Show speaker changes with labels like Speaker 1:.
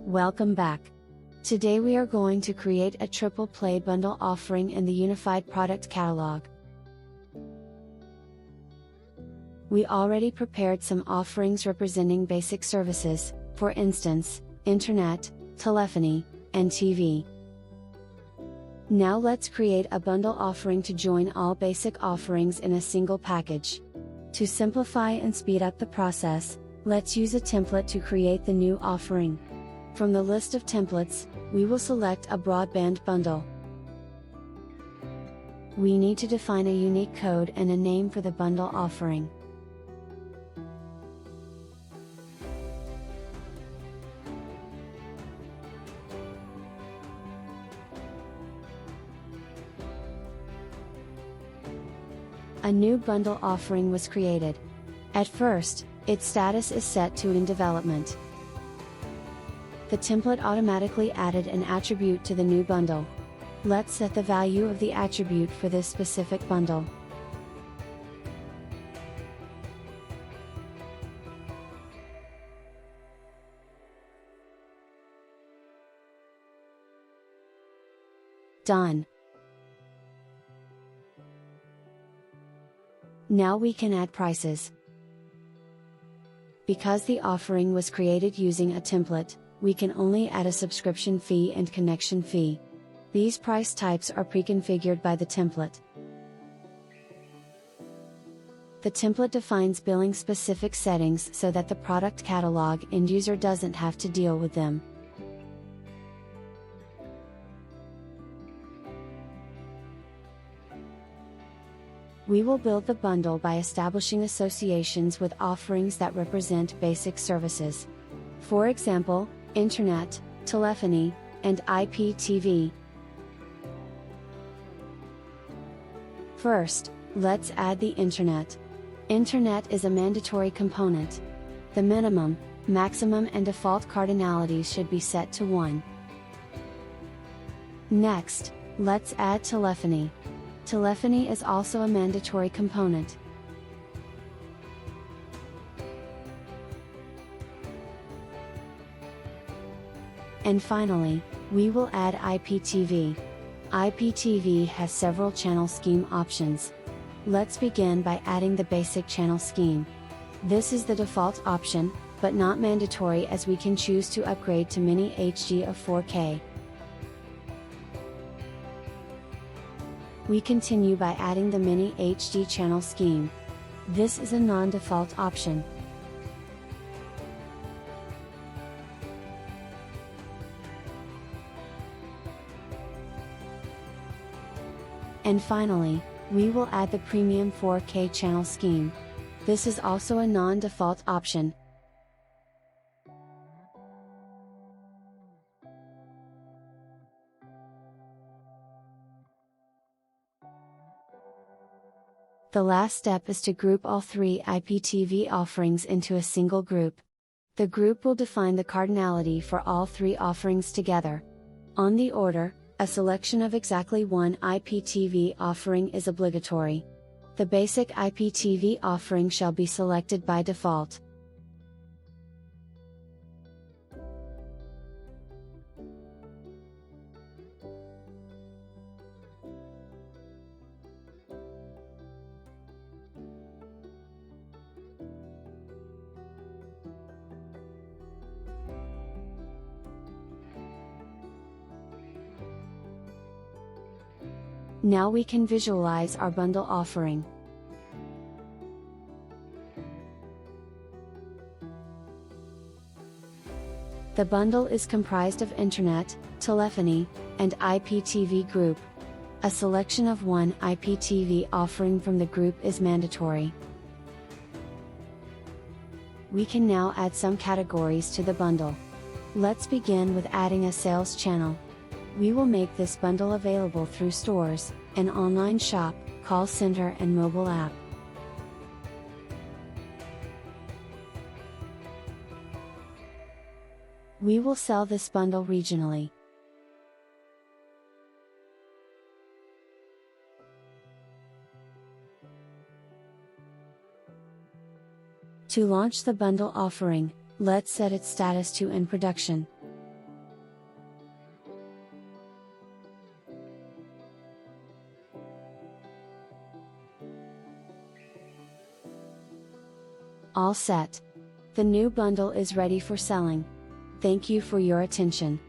Speaker 1: Welcome back. Today we are going to create a triple play bundle offering in the unified product catalog. We already prepared some offerings representing basic services, for instance, internet, telephony, and TV. Now let's create a bundle offering to join all basic offerings in a single package. To simplify and speed up the process, let's use a template to create the new offering. From the list of templates, we will select a broadband bundle. We need to define a unique code and a name for the bundle offering. A new bundle offering was created. At first, its status is set to in development. The template automatically added an attribute to the new bundle. Let's set the value of the attribute for this specific bundle. Done. Now we can add prices. Because the offering was created using a template, we can only add a subscription fee and connection fee. These price types are pre-configured by the template. The template defines billing specific settings so that the product catalog end user doesn't have to deal with them. We will build the bundle by establishing associations with offerings that represent basic services. For example, internet, telephony, and IPTV. First, let's add the internet. Internet is a mandatory component. The minimum, maximum and default cardinalities should be set to 1. Next, let's add telephony. Telephony is also a mandatory component. And finally, we will add IPTV. IPTV has several channel scheme options. Let's begin by adding the basic channel scheme. This is the default option, but not mandatory as we can choose to upgrade to Mini HD of 4K. We continue by adding the Mini HD channel scheme. This is a non-default option. And finally, we will add the Premium 4K channel scheme. This is also a non-default option. The last step is to group all 3 IPTV offerings into a single group. The group will define the cardinality for all 3 offerings together. On the order, a selection of exactly one IPTV offering is obligatory. The basic IPTV offering shall be selected by default. Now we can visualize our bundle offering. The bundle is comprised of internet, telephony, and IPTV group. A selection of one IPTV offering from the group is mandatory. We can now add some categories to the bundle. Let's begin with adding a sales channel. We will make this bundle available through stores, an online shop, call center and mobile app. We will sell this bundle regionally. To launch the bundle offering, let's set its status to in production. All set. The new bundle is ready for selling. Thank you for your attention.